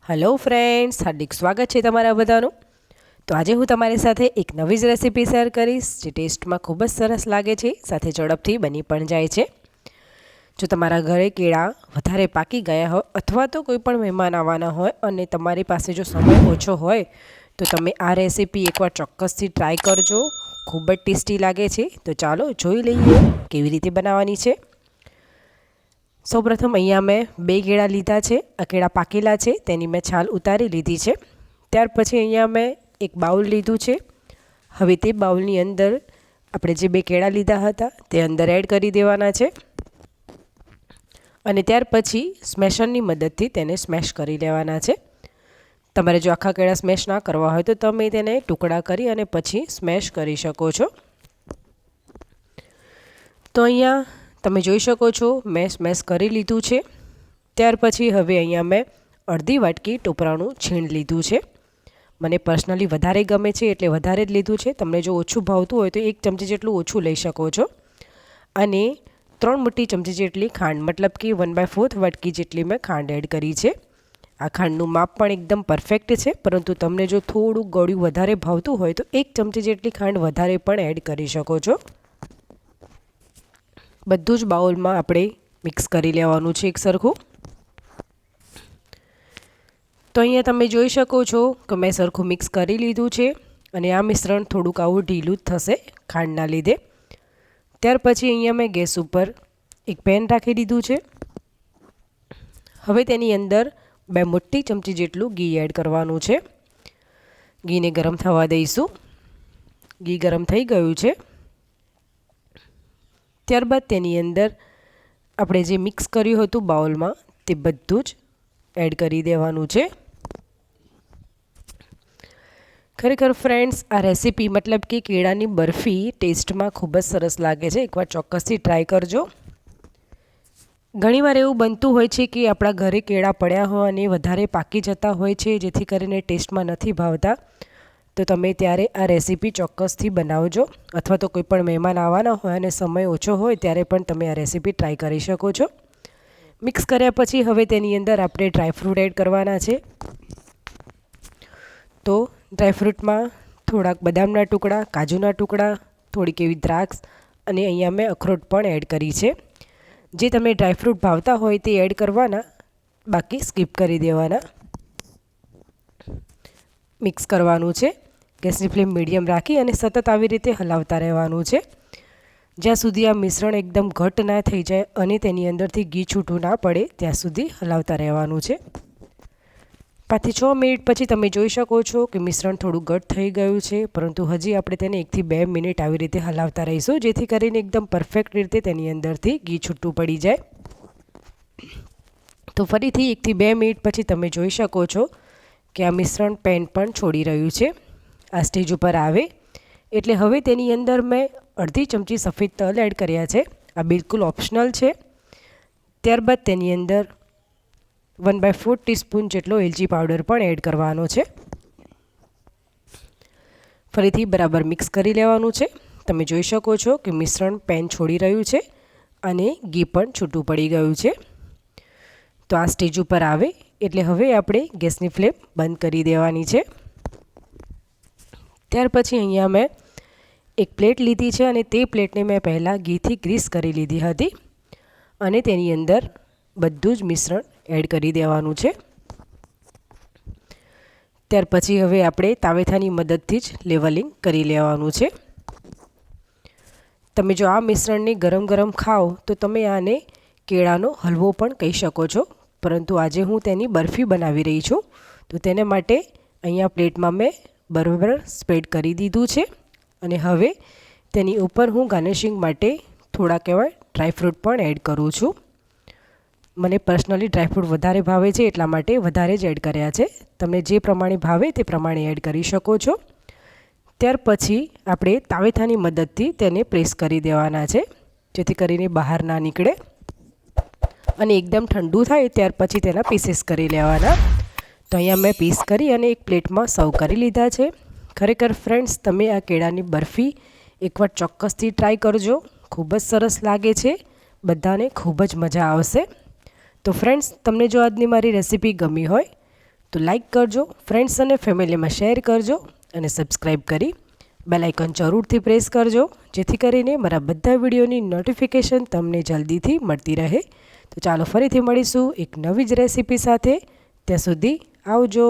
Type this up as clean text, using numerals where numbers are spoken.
Hello friends, હાર્દિક સ્વાગત છે તમારા બધાનું। તો આજે હું તમારી સાથે એક નવી જ રેસીપી શેર કરીશ જે ટેસ્ટમાં ખૂબ જ સરસ લાગે છે, સાથે ઝડપથી બની પણ જાય છે। જો તમારા ઘરે કેળા વધારે પાકી ગયા હોય અથવા તો કોઈ પણ મહેમાન આવવાના હોય અને તમારી પાસે જો સમય ઓછો હોય તો તમે આ રેસીપી એકવાર ચોક્કસથી ટ્રાય કરજો, ખૂબ જ ટેસ્ટી લાગે છે। તો ચાલો જોઈ લઈએ કેવી રીતે બનાવવાની છે। સૌપ્રથમ અહીંયા મેં 2 કેળા લીધા છે। આ કેળા પાકેલા છે, તેની મેં છાલ ઉતારી લીધી છે। ત્યાર પછી અહીંયા મેં એક બાઉલ લીધું છે। હવે તે બાઉલની અંદર આપણે જે 2 કેળા લીધા હતા તે અંદર એડ કરી દેવાના છે અને ત્યાર પછી સ્મેશરની મદદથી તેને સ્મેશ કરી લેવાના છે। તમારે જો આખા કેળા સ્મેશ ના કરવા હોય તો તમે તેને ટુકડા કરી અને પછી સ્મેશ કરી શકો છો। તો અહીંયા તમે જોઈ શકો છો મેં સ્મેશ કરી લીધું છે। ત્યાર પછી હવે અહીંયા મેં અડધી વાટકી ટોપરાનું છીણ લીધું છે। મને પર્સનલી વધારે ગમે છે એટલે વધારે જ લીધું છે। તમને જો ઓછું ભાવતું હોય તો 1 ચમચી જેટલું ઓછું લઈ શકો છો। અને 3 મોટી ચમચી જેટલી ખાંડ, મતલબ કે 1/4 વાટકી જેટલી મેં ખાંડ એડ કરી છે। આ ખાંડનું માપ પણ એકદમ પરફેક્ટ છે, પરંતુ તમને જો થોડું ગળ્યું વધારે ભાવતું હોય તો 1 ચમચી જેટલી ખાંડ વધારે પણ એડ કરી શકો છો। બધું જ બાઉલમાં આપણે મિક્સ કરી લેવાનું છે એક સરખું। તો અહીંયા તમે જોઈ શકો છો કે મેં સરખું મિક્સ કરી લીધું છે અને આ મિશ્રણ થોડુંક આવું ઢીલું જ થશે ખાંડના લીધે। ત્યાર પછી અહીંયા મેં ગેસ ઉપર એક પેન રાખી દીધું છે। હવે તેની અંદર 2 મોટી ચમચી જેટલું ઘી એડ કરવાનું છે। ઘીને ગરમ થવા દઈશું। ઘી ગરમ થઈ ગયું છે। ત્યારબાદ તેની અંદર આપણે જે મિક્સ કર્યું હતું બાઉલમાં તે બધું જ એડ કરી દેવાનું છે। ખરેખર ફ્રેન્ડ્સ, આ રેસીપી મતલબ કે કેળાની બરફી ટેસ્ટમાં ખૂબ જ સરસ લાગે છે, એકવાર ચોક્કસથી ટ્રાય કરજો। ઘણીવાર એવું બનતું હોય છે કે આપણા ઘરે કેળા પડ્યા હોય અને વધારે પાકી જતા હોય છે, જેથી કરીને ટેસ્ટમાં નથી ભાવતા। તો તમે ત્યારે આ રેસીપી ચોક્કસથી બનાવજો, અથવા તો કોઈ પણ મહેમાન આવવાના હોય અને સમય ઓછો હોય ત્યારે પણ તમે આ રેસીપી ટ્રાય કરી શકો છો। મિક્સ કર્યા પછી હવે તેની અંદર આપણે ડ્રાયફ્રૂટ એડ કરવાના છે। તો ડ્રાયફ્રૂટમાં થોડાક બદામના ટુકડા, કાજુના ટુકડા, થોડીક એવી દ્રાક્ષ અને અહીંયા મેં અખરોટ પણ એડ કરી છે। જે તમે ડ્રાયફ્રૂટ ભાવતા હોય તે એડ કરવાના, બાકી સ્કીપ કરી દેવાના। મિક્સ કરવાનું છે। ગેસની ફ્લેમ મીડિયમ રાખી અને સતત આવી રીતે હલાવતા રહેવાનું છે, જ્યાં સુધી આ મિશ્રણ એકદમ ઘટ ના થઈ જાય અને તેની અંદરથી ઘી છૂટું ના પડે ત્યાં સુધી હલાવતા રહેવાનું છે। 5 થી 6 મિનિટ પછી તમે જોઈ શકો છો કે મિશ્રણ થોડું ઘટ થઈ ગયું છે, પરંતુ હજી આપણે તેને 1 થી 2 મિનિટ આવી રીતે હલાવતા રહીશું, જેથી કરીને એકદમ પરફેક્ટ રીતે તેની અંદરથી ઘી છૂટું પડી જાય। તો ફરીથી 1 થી 2 મિનિટ પછી તમે જોઈ શકો છો કે આ મિશ્રણ પેન પણ છોડી રહ્યું છે। આ સ્ટેજ ઉપર આવે એટલે હવે તેની અંદર મેં અડધી ચમચી સફેદ તલ એડ કર્યા છે। આ બિલકુલ ઓપ્શનલ છે। ત્યારબાદ તેની અંદર 1/4 ટીસ્પૂન જેટલો એલચી પાવડર પણ એડ કરવાનો છે। ફરીથી બરાબર મિક્સ કરી લેવાનું છે। તમે જોઈ શકો છો કે મિશ્રણ પેન છોડી રહ્યું છે અને ઘી પણ છૂટું પડી ગયું છે। તો આ સ્ટેજ ઉપર આવે એટલે હવે આપણે ગેસની ફ્લેમ બંધ કરી દેવાની છે। ત્યાર પછી અહીંયા મેં એક પ્લેટ લીધી છે અને તે પ્લેટને મેં પહેલાં ઘીથી ગ્રીસ કરી લીધી હતી અને તેની અંદર બધું જ મિશ્રણ એડ કરી દેવાનું છે। ત્યાર પછી હવે આપણે તાવેથાની મદદથી જ લેવલિંગ કરી લેવાનું છે। તમે જો આ મિશ્રણને ગરમ ગરમ ખાઓ તો તમે આને કેળાનો હલવો પણ કહી શકો છો, પરંતુ આજે હું તેની બરફી બનાવી રહી છું, તો તેને માટે અહીંયા પ્લેટમાં મેં બરાબર સ્પ્રેડ કરી દીધું છે અને હવે તેની ઉપર હું ગાર્નિશિંગ માટે થોડાક એવા ડ્રાયફ્રૂટ પણ એડ કરું છું। મને પર્સનલી ડ્રાયફ્રૂટ વધારે ભાવે છે એટલા માટે વધારે જ એડ કર્યા છે। તમને જે પ્રમાણે ભાવે તે પ્રમાણે એડ કરી શકો છો। ત્યાર પછી આપણે તાવેથાની મદદથી તેને પ્રેસ કરી દેવાના છે, જેથી કરીને બહાર ના નીકળે અને એકદમ ઠંડુ થાય ત્યાર પછી તેના પીસીસ કરી લેવાના। તો અહીંયા મેં પીસ કરી અને એક પ્લેટમાં સર્વ કરી લીધા છે। ખરેખર ફ્રેન્ડ્સ, તમે આ કેળાની બરફી એકવાર ચોક્કસથી ટ્રાય કરજો, ખૂબ જ સરસ લાગે છે, બધાને ખૂબ જ મજા આવશે। તો ફ્રેન્ડ્સ, તમને જો આજની મારી રેસીપી ગમી હોય તો લાઈક કરજો, ફ્રેન્ડ્સ અને ફેમિલીમાં શેર કરજો અને સબસ્ક્રાઈબ કરી બેલ આઇકન જરૂરથી પ્રેસ કરજો, જેથી કરીને મારા બધા વિડીયોની નોટિફિકેશન તમને જલ્દીથી મળતી રહે. તો ચાલો ફરીથી મળીશું એક નવી જ રેસીપી સાથે. ત્યાં સુધી આવજો.